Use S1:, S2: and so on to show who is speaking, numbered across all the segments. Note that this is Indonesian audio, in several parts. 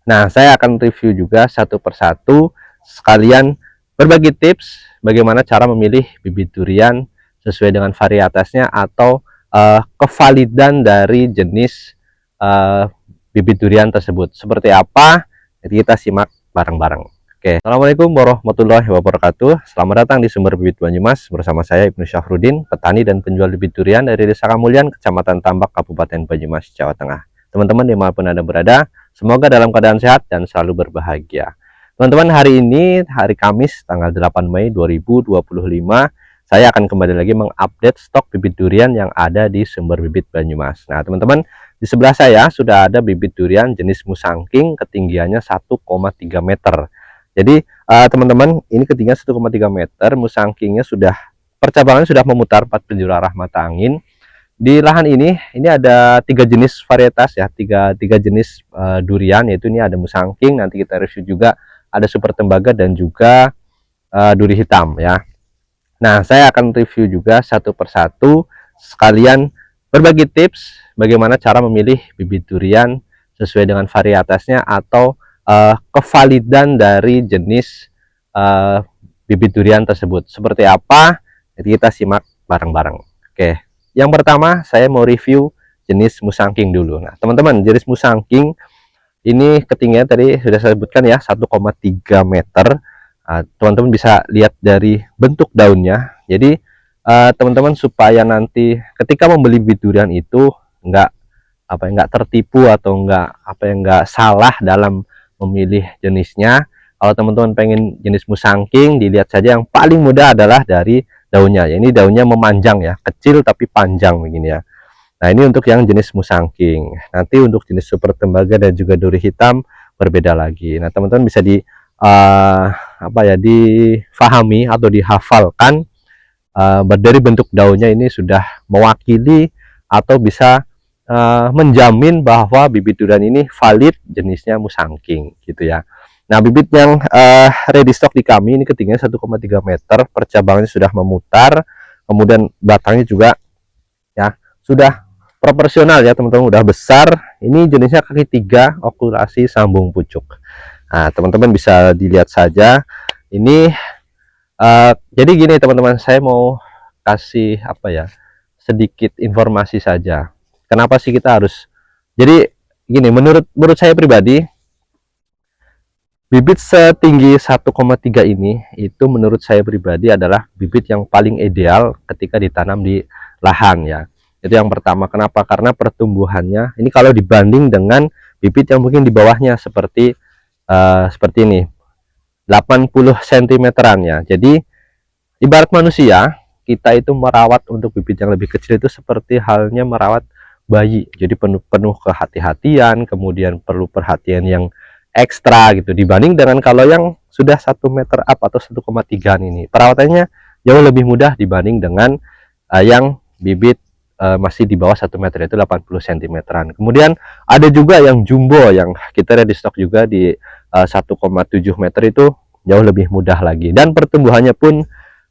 S1: Nah, saya akan review juga satu persatu, sekalian berbagi tips bagaimana cara memilih bibit durian sesuai dengan varietasnya atau kevalidan dari jenis uh, bibit durian tersebut. Seperti apa? Jadi kita simak bareng-bareng. Oke, Assalamualaikum warahmatullahi wabarakatuh. Selamat datang di Sumber Bibit Banyumas bersama saya Ibnu Syafruddin, petani dan penjual bibit durian dari Desa Kamulyan, Kecamatan Tambak, Kabupaten Banyumas, Jawa Tengah. Teman-teman dimanapun Anda berada, semoga dalam keadaan sehat dan selalu berbahagia. Teman-teman, hari ini hari Kamis tanggal 8 Mei 2025, saya akan kembali lagi mengupdate stok bibit durian yang ada di Sumber Bibit Banyumas. Nah, teman-teman, di sebelah saya sudah ada bibit durian jenis musangking, ketinggiannya 1,3 meter. Jadi teman-teman, ini ketinggian 1,3 meter, musangkingnya sudah percabangan sudah memutar 4 penjuru arah mata angin. Di lahan ini ada 3 jenis varietas ya, tiga jenis durian, yaitu ini ada musangking, nanti kita review juga ada super tembaga dan juga duri hitam ya. Nah, saya akan review juga satu persatu, sekalian berbagi tips bagaimana cara memilih bibit durian sesuai dengan varietasnya atau kevalidan dari jenis bibit durian tersebut. Seperti apa? Jadi kita simak bareng-bareng. Oke, yang pertama saya mau review jenis musangking dulu. Nah, teman-teman, jenis musangking ini ketinggian tadi sudah saya sebutkan ya, 1,3 meter. Teman-teman bisa lihat dari bentuk daunnya. Jadi teman-teman supaya nanti ketika membeli bibit durian itu nggak nggak tertipu atau nggak salah dalam memilih jenisnya. Kalau teman-teman pengen jenis musangking, dilihat saja yang paling mudah adalah dari daunnya. Ini daunnya memanjang ya, kecil tapi panjang begini ya. Nah, ini untuk yang jenis musangking. Nanti untuk jenis super tembaga dan juga duri hitam berbeda lagi. Nah, teman-teman bisa difahami atau dihafalkan dari bentuk daunnya ini sudah mewakili atau bisa menjamin bahwa bibit durian ini valid jenisnya musangking gitu ya. Nah, bibit yang ready stock di kami ini ketinggian 1,3 meter, percabangannya sudah memutar, kemudian batangnya juga ya sudah proporsional ya teman-teman, udah besar. Ini jenisnya kaki 3, okulasi sambung pucuk. Nah, teman-teman bisa dilihat saja ini. Jadi gini teman-teman, saya mau kasih sedikit informasi saja. Kenapa sih kita harus, jadi gini, menurut saya pribadi, bibit setinggi 1,3 ini itu menurut saya pribadi adalah bibit yang paling ideal ketika ditanam di lahan ya. Itu yang pertama. Kenapa? Karena pertumbuhannya ini kalau dibanding dengan bibit yang mungkin di bawahnya seperti ini 80 cm-an ya. Jadi ibarat manusia, kita itu merawat untuk bibit yang lebih kecil itu seperti halnya merawat bayi. Jadi penuh kehati-hatian, kemudian perlu perhatian yang ekstra gitu, dibanding dengan kalau yang sudah 1 meter up atau 1,3 ini perawatannya jauh lebih mudah dibanding dengan yang bibit masih di bawah 1 meter, itu 80 cm-an. Kemudian ada juga yang jumbo yang kita ready stock juga di 1,7 meter, itu jauh lebih mudah lagi dan pertumbuhannya pun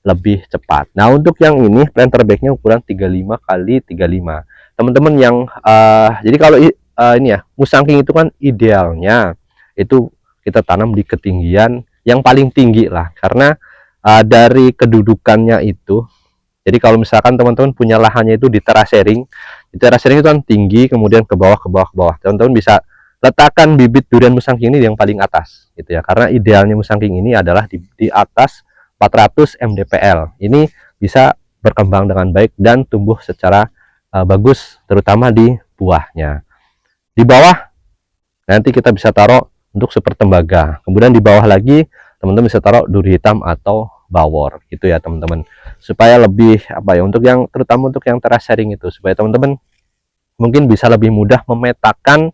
S1: lebih cepat. Nah, untuk yang ini planter bagnya ukuran 35 kali 35. Teman-teman yang jadi kalau ini ya, musangking itu kan idealnya itu kita tanam di ketinggian yang paling tinggi lah, karena dari kedudukannya itu. Jadi kalau misalkan teman-teman punya lahannya itu di terasering itu kan tinggi, kemudian ke bawah ke bawah ke bawah. Teman-teman bisa letakkan bibit durian musangking ini yang paling atas gitu ya, karena idealnya musangking ini adalah di atas 400 mdpl. Ini bisa berkembang dengan baik dan tumbuh secara bagus, terutama di buahnya. Di bawah nanti kita bisa taruh untuk super tembaga, kemudian di bawah lagi teman-teman bisa taruh duri hitam atau bawor gitu ya teman-teman, supaya lebih untuk yang terutama untuk yang terasering itu, supaya teman-teman mungkin bisa lebih mudah memetakan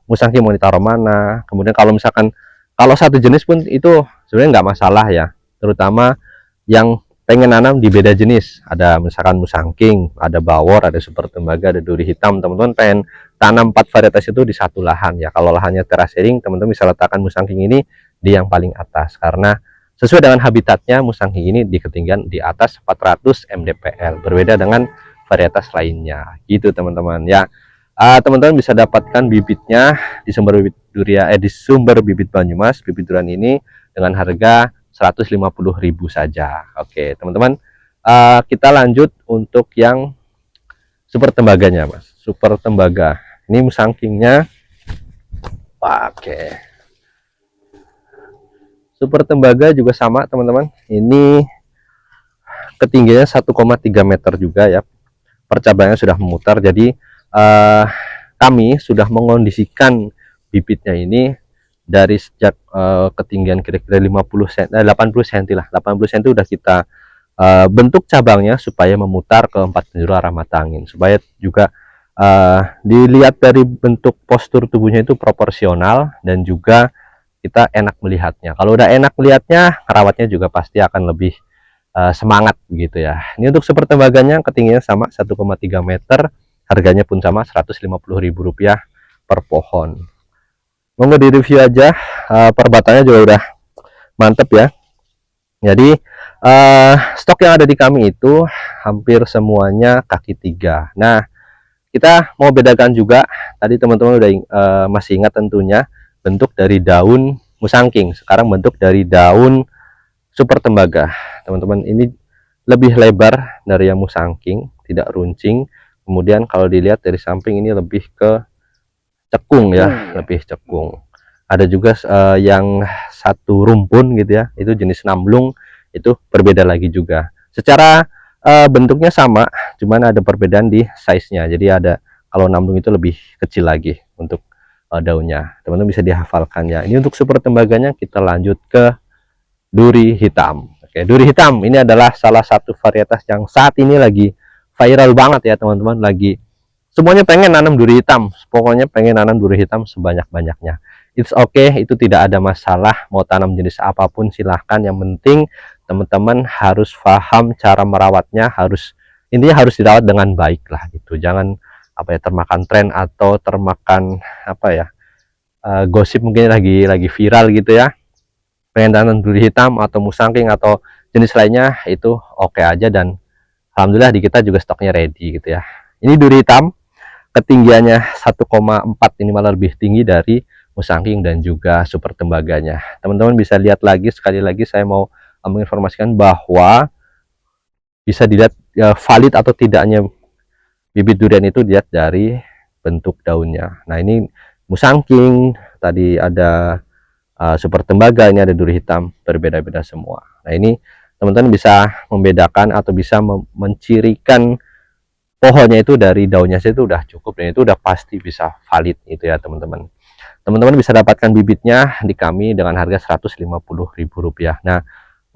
S1: musangking mau ditaruh mana. Kemudian kalau misalkan kalau satu jenis pun itu sebenarnya nggak masalah ya, terutama yang pengen nanam di beda jenis, ada misalkan musangking, ada bawor, ada super tembaga, ada duri hitam, teman-teman pengen tanam 4 varietas itu di satu lahan ya. Kalau lahannya terasering, teman-teman bisa letakkan musangking ini di yang paling atas, karena sesuai dengan habitatnya musangking ini di ketinggian di atas 400 mdpl, berbeda dengan varietas lainnya gitu teman-teman ya. Teman-teman bisa dapatkan bibitnya di sumber bibit durian di sumber bibit Banyumas. Bibit durian ini dengan harga 150.000 saja. Oke, teman-teman, kita lanjut untuk yang super tembaganya, Mas. Super tembaga. Ini musangkingnya. Oke. Super tembaga juga sama, teman-teman. Ini ketinggiannya 1,3 meter juga ya. Percabangannya sudah memutar. Jadi kami sudah mengondisikan bibitnya ini dari sejak ketinggian kira-kira 50 cm, 80 cm lah. 80 cm udah kita bentuk cabangnya supaya memutar ke 4 penjuru arah mata angin, supaya juga dilihat dari bentuk postur tubuhnya itu proporsional dan juga kita enak melihatnya. Kalau udah enak melihatnya, rawatnya juga pasti akan lebih semangat gitu ya. Ini untuk super tembaganya ketinggiannya sama 1,3 meter, harganya pun sama Rp150.000 per pohon. Monggo di review aja, perbatannya juga udah mantep ya. Jadi stok yang ada di kami itu hampir semuanya kaki 3. Nah, kita mau bedakan juga, tadi teman-teman udah masih ingat tentunya bentuk dari daun musangking, sekarang bentuk dari daun super tembaga. Teman-teman, ini lebih lebar dari yang musangking, tidak runcing. Kemudian kalau dilihat dari samping ini lebih ke cekung ya, lebih cekung. Ada juga yang satu rumpun gitu ya, itu jenis namlung, itu berbeda lagi juga. Secara bentuknya sama, cuman ada perbedaan di size-nya. Jadi ada, kalau namlung itu lebih kecil lagi untuk daunnya. Teman-teman bisa dihafalkan ya. Ini untuk super tembaganya. Kita lanjut ke duri hitam. Oke, duri hitam ini adalah salah satu varietas yang saat ini lagi viral banget ya teman-teman. Lagi semuanya pengen nanam duri hitam, pokoknya pengen nanam duri hitam sebanyak-banyaknya. It's okay, itu tidak ada masalah, mau tanam jenis apapun silahkan, yang penting teman-teman harus paham cara merawatnya, intinya harus dirawat dengan baik lah gitu. Jangan apa ya, termakan tren atau termakan apa ya, gosip mungkin lagi viral gitu ya, pengen tanam duri hitam atau musangking atau jenis lainnya, itu oke aja, dan alhamdulillah di kita juga stoknya ready gitu ya. Ini duri hitam ketinggiannya 1,4, ini malah lebih tinggi dari musangking dan juga super tembaganya. Teman-teman bisa lihat lagi, sekali lagi saya mau menginformasikan bahwa bisa dilihat valid atau tidaknya bibit durian itu dilihat dari bentuk daunnya. Nah, ini musangking, tadi ada super tembaga, ini ada duri hitam, berbeda-beda semua. Nah, ini teman-teman bisa membedakan atau bisa mencirikan pohonnya itu dari daunnya itu udah cukup, dan itu udah pasti bisa valid itu ya teman-teman. Teman-teman bisa dapatkan bibitnya di kami dengan harga Rp150.000. Nah,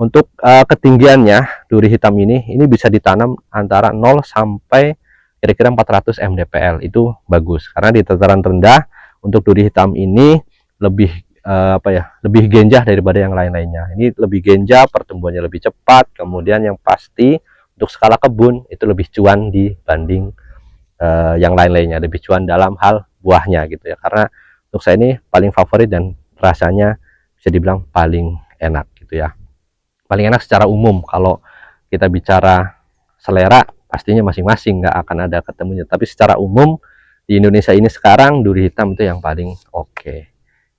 S1: untuk ketinggiannya duri hitam ini bisa ditanam antara 0 sampai kira-kira 400 mdpl, itu bagus karena di dataran rendah untuk duri hitam ini lebih apa ya, lebih genjah daripada yang lain-lainnya. Ini lebih genjah, pertumbuhannya lebih cepat, kemudian yang pasti untuk skala kebun itu lebih cuan dibanding yang lain-lainnya, lebih cuan dalam hal buahnya gitu ya. Karena untuk saya ini paling favorit dan rasanya bisa dibilang paling enak gitu ya. Paling enak secara umum. Kalau kita bicara selera pastinya masing-masing, nggak akan ada ketemunya, tapi secara umum di Indonesia ini sekarang duri hitam itu yang paling oke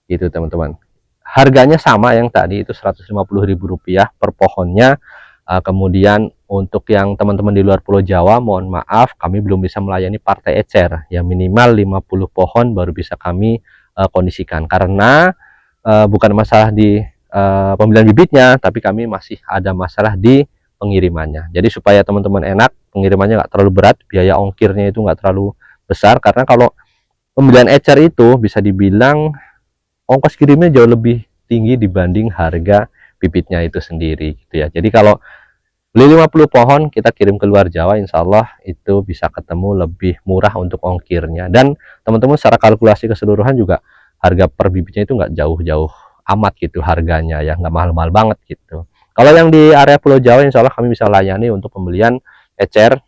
S1: gitu teman-teman. Harganya sama yang tadi itu Rp150.000 per pohonnya. Kemudian untuk yang teman-teman di luar Pulau Jawa, mohon maaf kami belum bisa melayani partai ecer ya, minimal 50 pohon baru bisa kami kondisikan, karena bukan masalah di pembelian bibitnya, tapi kami masih ada masalah di pengirimannya. Jadi supaya teman-teman enak, pengirimannya nggak terlalu berat, biaya ongkirnya itu nggak terlalu besar, karena kalau pembelian ecer itu bisa dibilang ongkos kirimnya jauh lebih tinggi dibanding harga bibitnya itu sendiri gitu ya. Jadi kalau beli 50 pohon kita kirim ke luar Jawa, insya Allah itu bisa ketemu lebih murah untuk ongkirnya. Dan teman-teman secara kalkulasi keseluruhan juga harga per bibitnya itu nggak jauh-jauh amat gitu harganya ya, nggak mahal-mahal banget gitu. Kalau yang di area Pulau Jawa, insya Allah kami bisa layani untuk pembelian ecer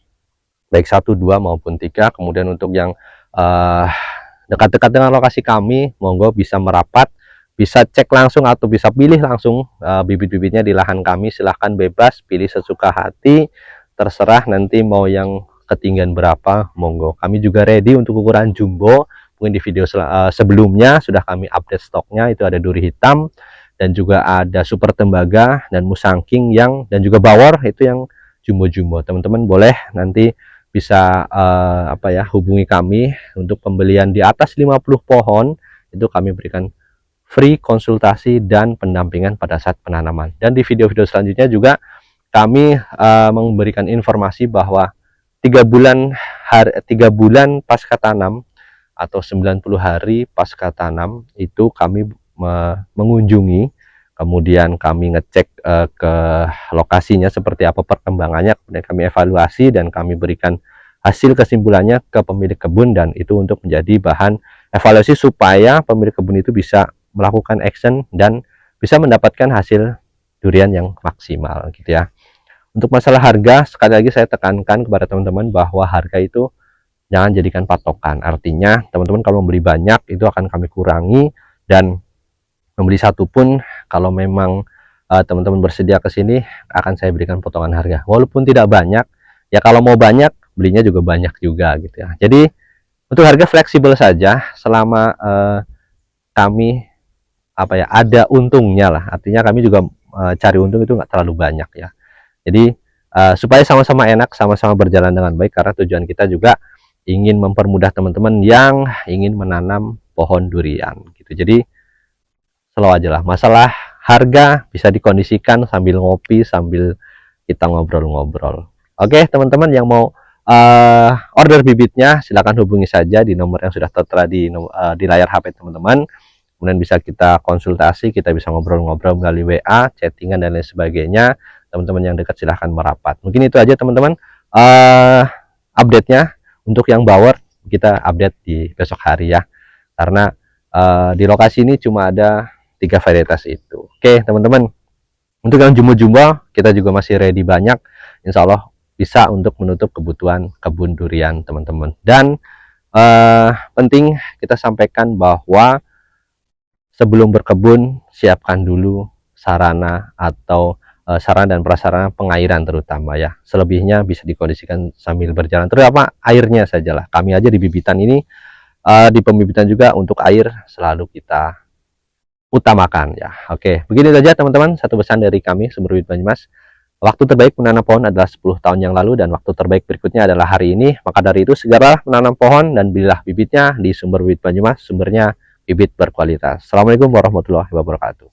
S1: baik 1, 2 maupun 3. Kemudian untuk yang dekat-dekat dengan lokasi kami, monggo bisa merapat, bisa cek langsung atau bisa pilih langsung bibit-bibitnya di lahan kami. Silahkan bebas pilih sesuka hati, terserah nanti mau yang ketinggian berapa, monggo. Kami juga ready untuk ukuran jumbo. Mungkin di video sebelumnya sudah kami update stoknya, itu ada duri hitam dan juga ada super tembaga dan musangking dan juga bawor itu yang jumbo-jumbo. Teman-teman boleh nanti bisa hubungi kami untuk pembelian di atas 50 pohon, itu kami berikan free konsultasi dan pendampingan pada saat penanaman. Dan di video-video selanjutnya juga kami memberikan informasi bahwa 3 bulan pasca tanam atau 90 hari pasca tanam itu kami mengunjungi, kemudian kami ngecek ke lokasinya seperti apa perkembangannya, kemudian kami evaluasi dan kami berikan hasil kesimpulannya ke pemilik kebun, dan itu untuk menjadi bahan evaluasi supaya pemilik kebun itu bisa melakukan action dan bisa mendapatkan hasil durian yang maksimal gitu ya. Untuk masalah harga, sekali lagi saya tekankan kepada teman-teman bahwa harga itu jangan jadikan patokan. Artinya teman-teman kalau membeli banyak itu akan kami kurangi, dan membeli satu pun kalau memang teman-teman bersedia ke sini akan saya berikan potongan harga walaupun tidak banyak ya. Kalau mau banyak belinya juga banyak juga gitu ya. Jadi untuk harga fleksibel saja selama kami ada untungnya lah. Artinya kami juga cari untung itu nggak terlalu banyak ya. Jadi supaya sama-sama enak, sama-sama berjalan dengan baik, karena tujuan kita juga ingin mempermudah teman-teman yang ingin menanam pohon durian gitu. Jadi slow aja lah. Masalah harga bisa dikondisikan sambil ngopi, sambil kita ngobrol-ngobrol. Oke teman-teman yang mau order bibitnya silahkan hubungi saja di nomor yang sudah tertera di layar HP teman-teman. Kemudian bisa kita konsultasi, kita bisa ngobrol-ngobrol melalui WA, chattingan dan lain sebagainya. Teman-teman yang dekat silahkan merapat. Mungkin itu aja teman-teman update-nya. Untuk yang bawor kita update di besok hari ya, karena di lokasi ini cuma ada 3 varietas itu. Oke teman-teman, untuk yang jumbo-jumbo kita juga masih ready banyak, insya Allah bisa untuk menutup kebutuhan kebun durian teman-teman. Dan penting kita sampaikan bahwa sebelum berkebun siapkan dulu sarana atau sarana dan prasarana pengairan terutama ya. Selebihnya bisa dikondisikan sambil berjalan, terutama airnya sajalah. Kami aja di bibitan ini di pembibitan juga untuk air selalu kita utamakan ya. Oke, begini saja teman-teman, satu pesan dari kami Sumber Bibit Banyumas. Waktu terbaik menanam pohon adalah 10 tahun yang lalu, dan waktu terbaik berikutnya adalah hari ini. Maka dari itu segeralah menanam pohon dan belilah bibitnya di Sumber Bibit Banyumas, sumbernya bibit berkualitas. Assalamualaikum warahmatullahi wabarakatuh.